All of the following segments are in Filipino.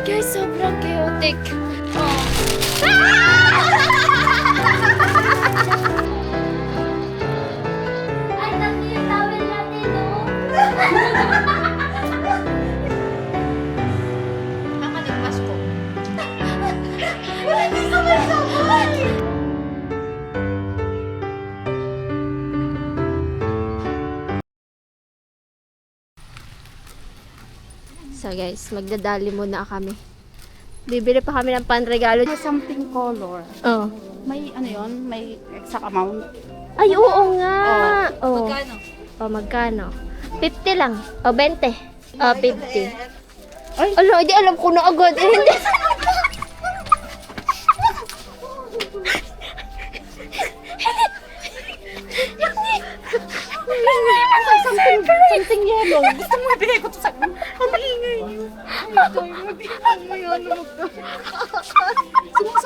Guys, sobrang chaotic. Ay, dami yung towel natin, no? Nakaligpas ko. Hindi sabay-sabay! So guys, magdadali muna kami. Bibili pa kami ng panregalo. Something color. Oh. May ano yon, may exact amount. Ay, oo nga. Oh. Magkano? Oh, magkano? 50 lang. O, 20. O, 50. Ay, Ala, hindi alam ko na agad. Eh, hindi. something yellow. Gusto mo ibigay ko to sa... Ang ingay niyo.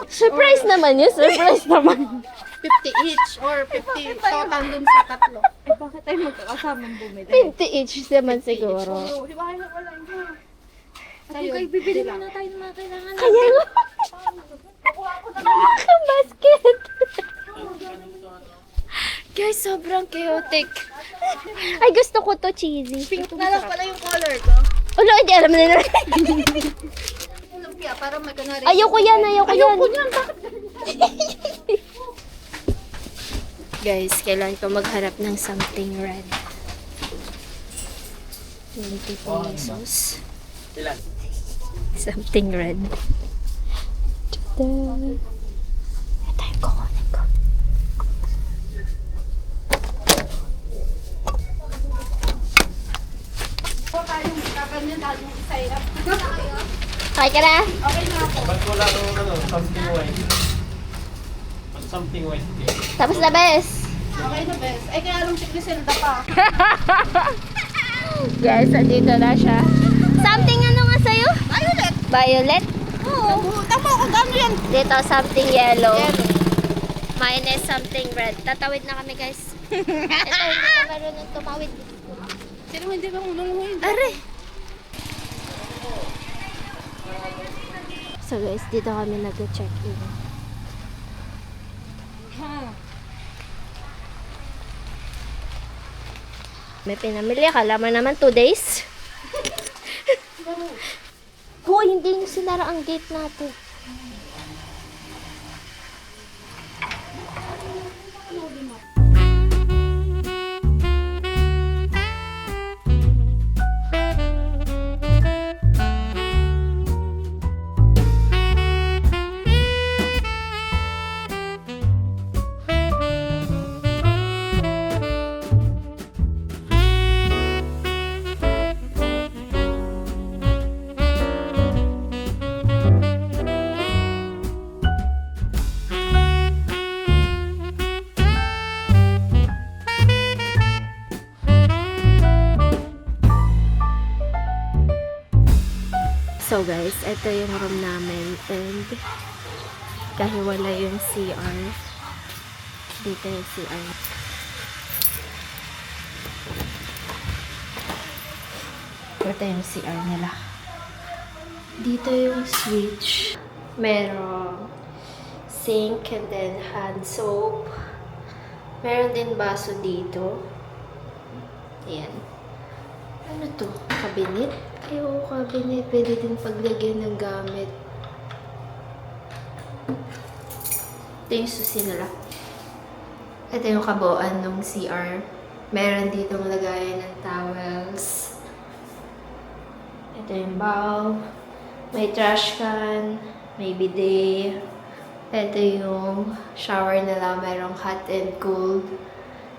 Surprise naman yun. Surprise naman. 50 each or 50 total dun sa tatlo. Eh, bakit tayo magkakasamang bumili? 50 each naman siguro. Oo, di ba kayo wala yun? Sa'yo, bibili muna tayo ng mga kailangan. Kaya nga. Ang basket. Guys, sobrang chaotic. Ay, gusto ko to cheesy. Pink na lang pala yung color ko. Ulo, hindi alam na nila. Lumpia, para may kanari. Ayoko yan, ayoko yan. Ayoko yan, bakit? Guys, kailangan ko maghanap ng something red. 20 pesos. Ilan? Something red. Tada! Ito yung kukunin ko. Tayong kaganyan, tayong isaya. Okay ka na? Okay na ako. Ba't wala nung ano, something white? Something white cake. Tapos na, bes. Okay na, bes. Ay, kaya nung Griselda pa. Guys, andito na siya. Something ano nga sa'yo? Violet. Violet? Oo. Tama ako, gano'n yan. Dito, something yellow. Minus something red. Tatawid na kami, guys. Ito, hindi ka marunong tumawid. Sino hindi ba mulunguhin? Are! So guys, dito kami nag-check-in. May pinamili. Akala mo naman 2 days. Hoy, hindi nyo sinara ang gate natin. So guys, ito yung room namin and kahiwala yung CR. Dito yung CR. Ito yung CR nila. Dito yung switch. Merong sink and then hand soap. Meron din baso dito. Ayan. Ano to? Cabinet? Ay, oo, cabinet. Pwede din paglagyan ng gamit. Ito yung susi nila. Ito yung kabuuan ng CR. Meron ditong lagayan ng towels. Ito yung bowl. May trash can. May bidet. Ito yung shower nila. Merong hot and cold.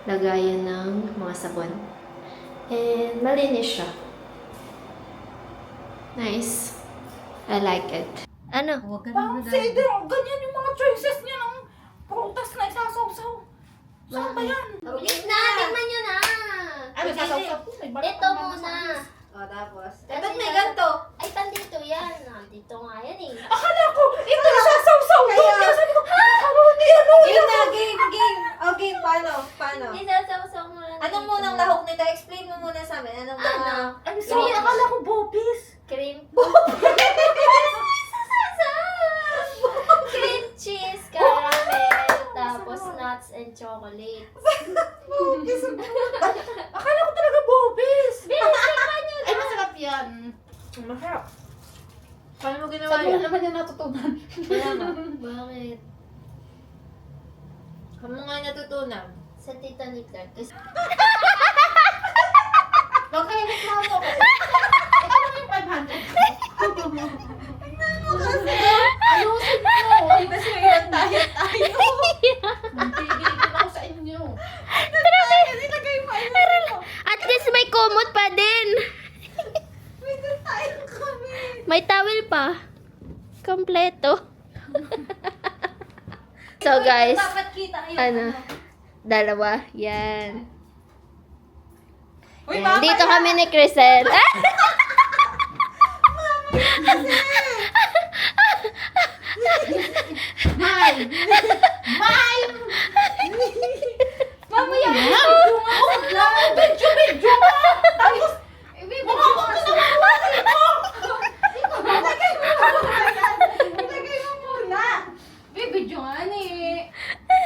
Lagayan ng mga sabon. And malinis siya. Nice. I like it. Ano? Parang Cedar, ganyan yung mga choices niya ng prutas na isasawsaw. Saan ba yan? Bilis na! Tingnan nyo na! Ay, isasawsaw po. May balat Ito pa naman muna. sa- O, tapos? Kasi Ba't may na- ganito? Ay, pandito yan. Dito nga yan eh. Akala ko, ito isasawsaw ko. Kaya- Kaya sabi ko, ano, hindi ano. Game na, game, game. O, game, paano? Paano? Isasawsaw mo lang. Anong dito. munang lahok nito? Explain mo muna sa amin? Anong Ano? mga... I'm sorry, akala ko bopis. Cream. Cream cheese, caramel, tapos nuts and chocolate. Bopis. Akala ko talaga bopis. Binisika nyo Ay, masarap yan. Masarap. Paano mo ginawa Saan mo yan? naman yan natutunan? Wala nga. Bakit? Kamu nga natutunan. Sa tita ni Clark. Magkainis na ako. Ito lang yung 500. Ayusin mo. Ay, kasi ngayon tayo. Tigil ko ako sa inyo. Ilagay mo, ayusin mo. At least may kumot pa din. May tayo kami. May towel pa. Kompleto. So guys, Dapat kita yung ano, dalawa. Yan. Uy, Yan. mama Dito yan. kami ni Crisel. Ah! Mine! Mine! Mamaya! Medyo mo! Tapos, mukha ko ito na mabuhay mo! Ilagay mo muna yan! Ilagay mo muna! Bibidyo nga ni.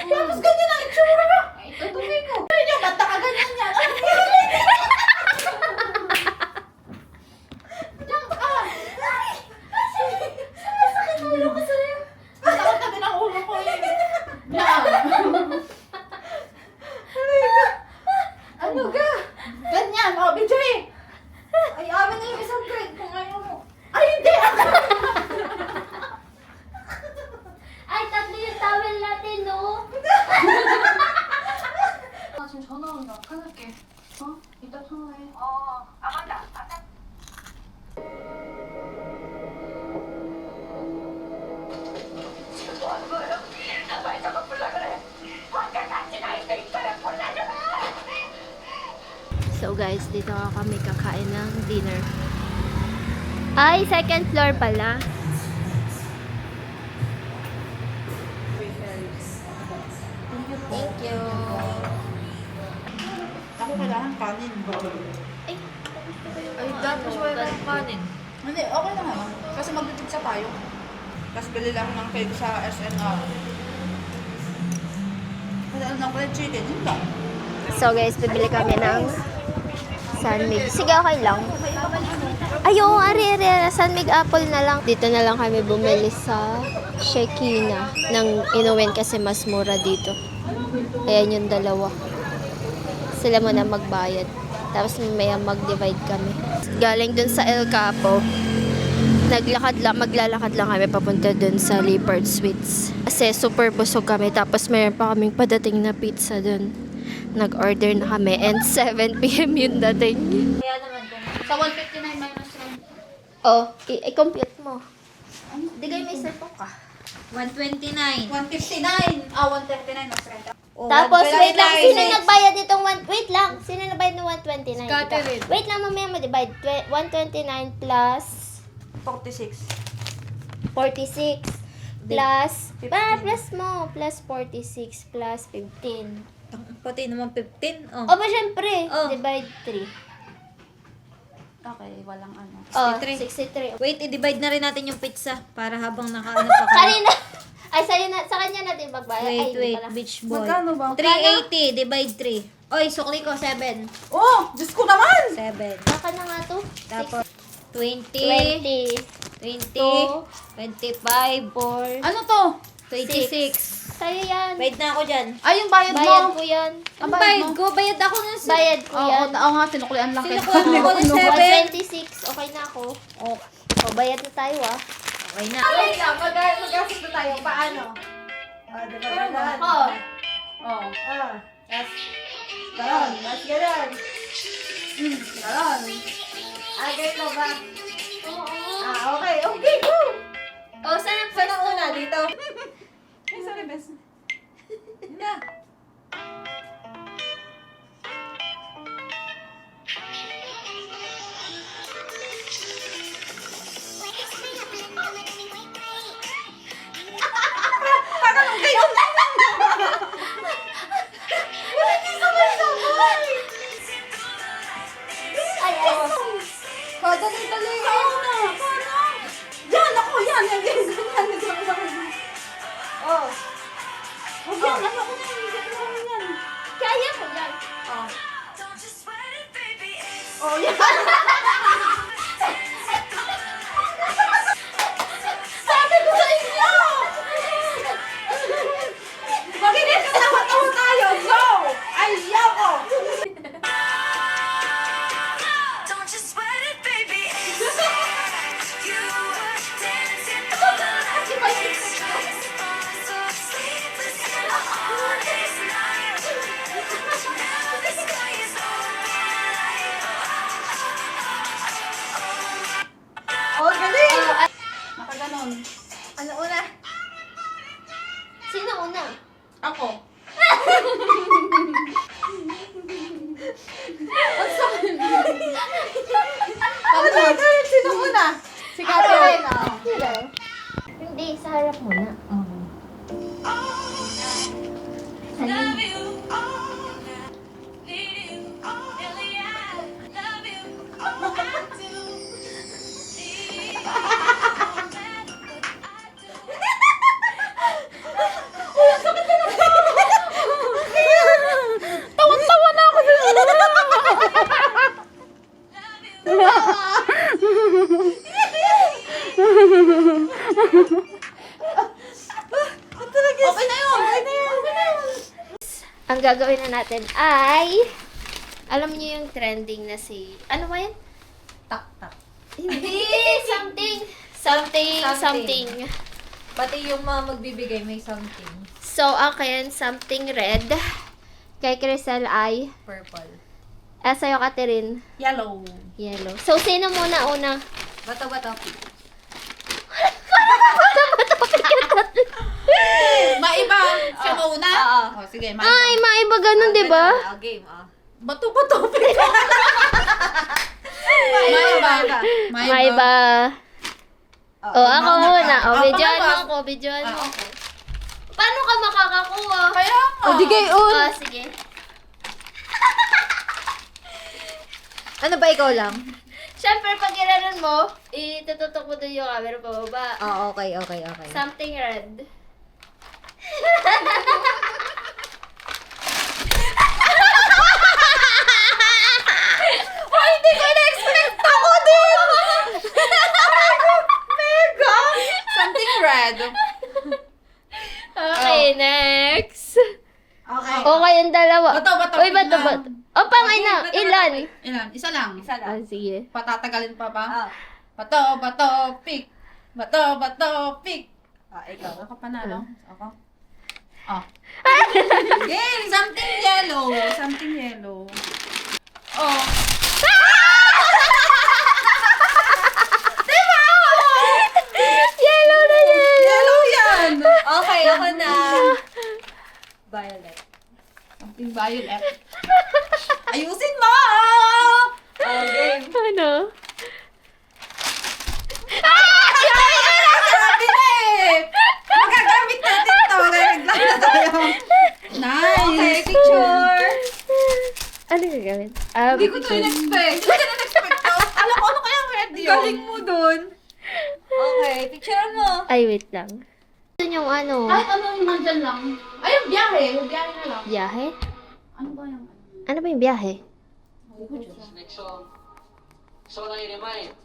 Tapos ganyan ang itsura! Ay, tutuloy ko. Ay, niya, ba't nakaganyan yan? Diyan ka! Sumasakit ang ulo ko sa'yo. Masakit na din ang ulo ko eh. Yan. Ano ka? Ganyan. O, Bijoy. Ay, amin na yung isang grade kung ayaw mo. Ay, hindi. Ay, tatlo yung towel natin, no? 아, 지금 전화 온다. 끊을게. 어? 이따 통화해. So guys, dito kami kakain ng dinner. Ay, second floor pala. Thank you. Ako kailangan kanin. Ay, dapat siya yung kanin. Hindi, okay lang naman. Kasi magpipigsa tayo. Tapos bili lang ng cake sa SNR. Kasi ano ng fried chicken, yun lang. So guys, bibili kami ng Sunmig. Sige, okay lang. Ayun, ari, Sunmig apple na lang. Dito na lang kami bumili sa Shekina ng inuwin kasi mas mura dito. Ayan yung dalawa. Sila muna magbayad. Tapos mamaya mag-divide kami. Galing dun sa El Capo. Maglalakad lang kami papunta dun sa Leopard Sweets. Kasi super busog kami. Tapos mayroon pa kaming padating na pizza dun. Nag-order na kami and 7 p.m. yung dating. Kaya naman kung... Sa 159 minus 1. Oh, i-compute mo. Digay may cellphone ka. 129. 159! Ah, 139 mas renta. Oh, Tapos, wait lang. 129. Sino nagbayad itong Wait lang. Sino nagbayad ng 129? Catherine. Wait lang, mamaya mo divide. 129 plus 46. 46 plus 15. plus mo. Plus 46 plus 15. Pati naman 15. Oh. O ba, syempre. Oh. Divide 3. Okay, walang ano. Oh, 63. 63. Wait, i-divide na rin natin yung pizza para habang nakaano pa kayo. Kanina. Ay, sa kanya natin magbayad. Ay, Wait, hindi pala. beach boy. Magkano ba? 380, divide 3. Oy, sukli ko, 7. Oh! Diyos ko naman! 7. Baka na nga to. Tapos, 20, 20. 20, 25, 4. Ano to? 26. Sa'yo yan. Bayad na ako dyan. Ay, yung bayad mo! Bayad ko yan. Ang bayad ko, bayad ako nun sa... Bayad ko Oo, yan. oo nga, sinuklian lang kita. Sinukulan ko ng 7. 126. Okay na ako. Oh, O, bayad na tayo ah. okay na. Wait lang, mag-gastos na tayo. Paano? Diba ganun? Oh. Oh. Yes. Ganon. Mas ganon. Ganon. Ganito ba? Okay. Okay, go! Oh, saan ang Saan first ang una? to? Dito? Ay, sorry, best. Yun na. Parang kayo! Wala ka sabay-sabay! Oh, yan. Sabi ko sa inyo! Makinig ka, tawa-tawa tayo! Go! Ayoko! Don't you sweat it, baby. You were dancing all the night. So sleepless all this night. Now the sky is open. Oh, galing! Nakaganon. Ano una? Sino una? Ako. Sino una? Si Catherine. Hindi, sa harap muna. Love you all night. Need you really, I love you all I do. Need you no matter what I do. Tawan-tawa na ako dun. Okay na yun. Ang gagawin na natin ay, alam niyo yung trending na si, ano ba yan? Tak-tak. Hindi, something. Pati yung mga magbibigay may something. So, akin, something red. Kay Crisel ay, Purple. sa'yo, Catherine, Yellow. yellow. So, sino muna una? Bato-bato. Maiba. Siya mauna? Oo. Oh, sige, Ay, maiba ganun, di ba? Game, Bato-bato. Maiba. Maiba. Oh, ako muna. Oh, Ako videoan mo naman. ako, videoan mo Ah, ako. Paano ka makakakuha? Kaya nga. O, di gayon. Oh, sige. Ano ba, ikaw lang? Siyempre, pag iranon mo, itututok mo doon yung camera pababa. Oo, okay. Something red. Ay, hindi ko na-expect. Ako din. Mega. Something red. Okay, next. Okay. Okay, yung dalawa. Bato. Uy, bato. O, pangay na. Okay, bato, Ilan? Ilan? Isa lang. Ah, sige. Patatagalin pa ba? Bato, pick. Bato, pick. Ikaw. Ako panalo. Ako. Oh. Game! Something yellow. Oh. Yellow na yan. Yellow yan! Okay, ako na. Violet. Something violet. Ayusin mo! Game. Ano? Sabi na eh! Magagamit natin to. Naglag na tayo. Nice! Okay, picture. Ano gagawin? Hindi ko to in-expect. Hindi ko in-expect to. Alam ko ano kaya red yun. Galing mo dun. Okay, picture mo. Ay, wait lang. Yun yung ano, Kahit ano nandyan lang. Ay, yung biyahe. Yung biyahe na lang. biyahe? Ano ba yung... Ano ba yung biyahe? Next song. So, nai-remind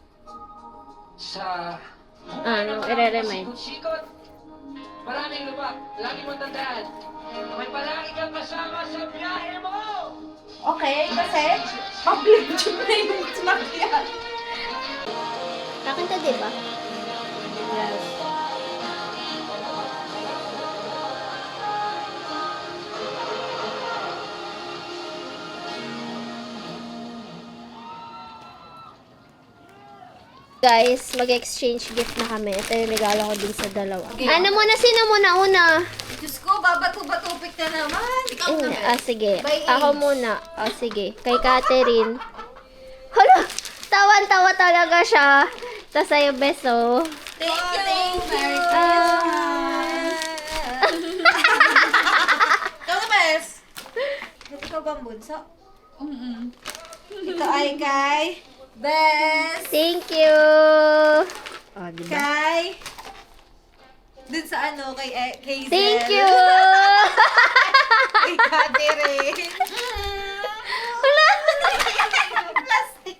sa Ano, ire-remind. sikot-sikot. Maraming lubak. Lagi mo tandaan. May palagi kang kasama sa biyahe mo! Okay, kasi public gym na yung sinakyan. Kakanta, diba? Yes. Guys, mag-exchange gift na kami. Ito yung regalo ko din sa dalawa. Ano muna? Sino muna una? Diyos ko, babato-bato-pick na naman. Ikaw na. Sige. By age. Ako muna. Sige. Kay Catherine. Hala! Tawan-tawa talaga siya. Tapos sa'yo, beso. Thank you. Merry Ah. Ikaw na, Bes. Ikaw ba ang bunso? Ito ay kay... Best. Thank you! Kay... Dun sa ano, kay Zel. Thank you! Kay Catherine. Wala! Plastic.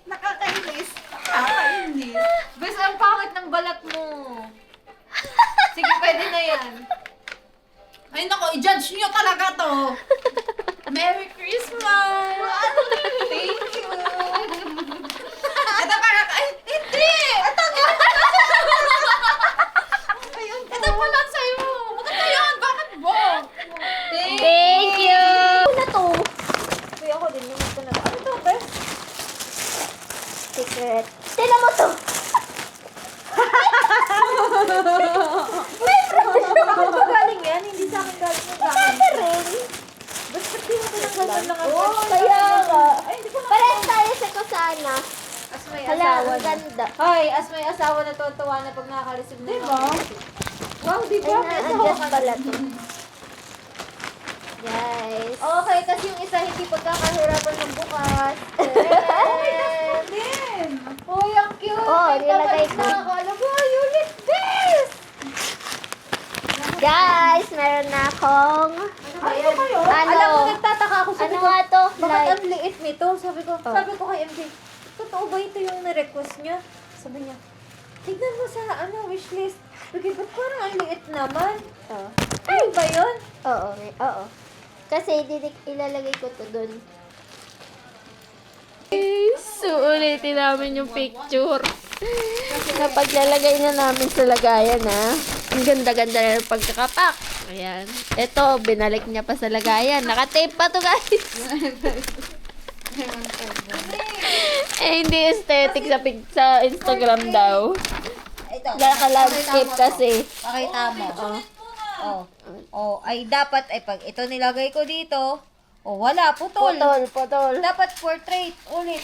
secret. Tingnan mo to! Bakit ba galing yan? Hindi sa akin galing yung gamit. Sa rin. Basta di mo tinanggal ng Kaya nga. Ay, hindi ko na. Parehas tayo sa kusana. As may Hala, asawa ang na. ganda. Hoy, as may asawa na tuwa na pag nakaka-receive na. Diba? Wow, di ba? Ay, May asawa na-adjust ka pala na. to. Guys. Okay, kasi yung isa hindi pagkakahirapan ng bukas. Okay, din. Uy, ang cute. Oo, May nilagay kabalik ko. na ako. Alam mo, ulit this. Guys, meron na akong... Ano kayo? Ano? Alam mo, nagtataka ako. Sabi Ano ko, nga to? bakit Like, ang liit nito? Sabi ko kay MJ, totoo ba ito yung na-request niya? Sabi niya, tignan mo sa wishlist. Sabi ba't parang ang liit naman? oh. Ano ba yun? Oo, oo. Kasi ilalagay ko to dun. So, ulitin namin yung picture. Napaglalagay na namin sa lagayan, ha. Ang ganda-ganda na ng pagkakapak. Ayan. Ito, binalik niya pa sa lagayan. Nakatape pa to, guys. Hindi aesthetic sa Instagram daw. Ito. Naka-landscape kasi. Pakita mo. Oh, ay dapat, ay pag ito nilagay ko dito, wala, putol. Putol. Dapat portrait, ulit.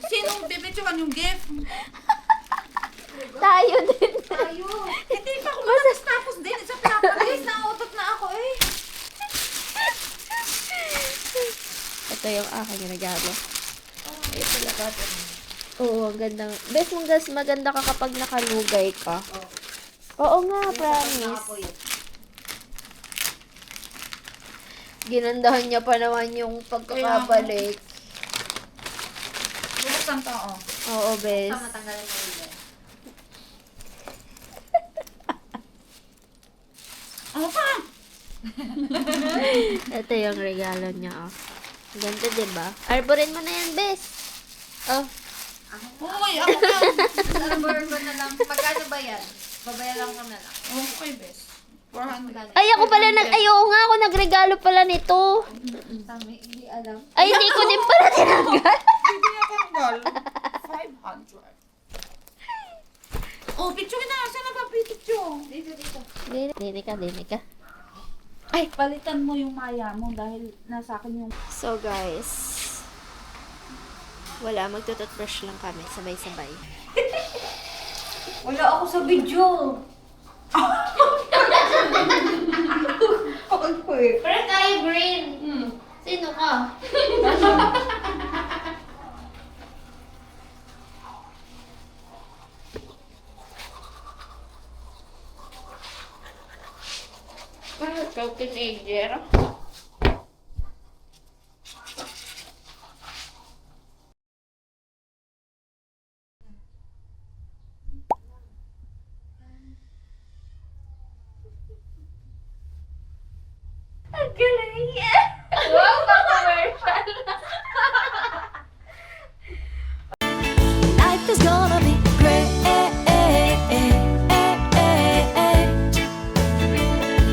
Sinong bibidyoan yung gift? Tayo din. Hindi pa ako matapos din. Isa pinapalis. Nautot na ako eh. Ito yung aking regalo. Oo, ang ganda. Best mong gas, maganda ka kapag nakalugay ka. Oo nga, promise. Ginandahan niya pa naman yung pagkakabalik. Buksan to, oh. Oo, best. Matanggalan mo ulit. Ano pa? Ito yung regalo niya, oh. Ganda, diba? Arborin mo na yan, best. Oh. Uy, ako lang. Arbor ko na lang. Magkano ba yan? Babayaran ko na lang. Okay, bes. 400. Ay, ako pala oo nga, ako nagregalo pala nito. Tami, hindi alam. Ay, hindi ko din pala tinanggal. Hindi niya tanggal. 500. Oh, picture na. Saan na ba picture? Dito. Dini ka. Ay, palitan mo yung maya mo dahil nasa akin yung... So, guys, wala, magtututbrush lang kami, sabay-sabay. Wala ako sa video. Pero tayo green. Sino ka? Ikaw teenager. Ang galing niya! Wow, pa-commercial! Life is going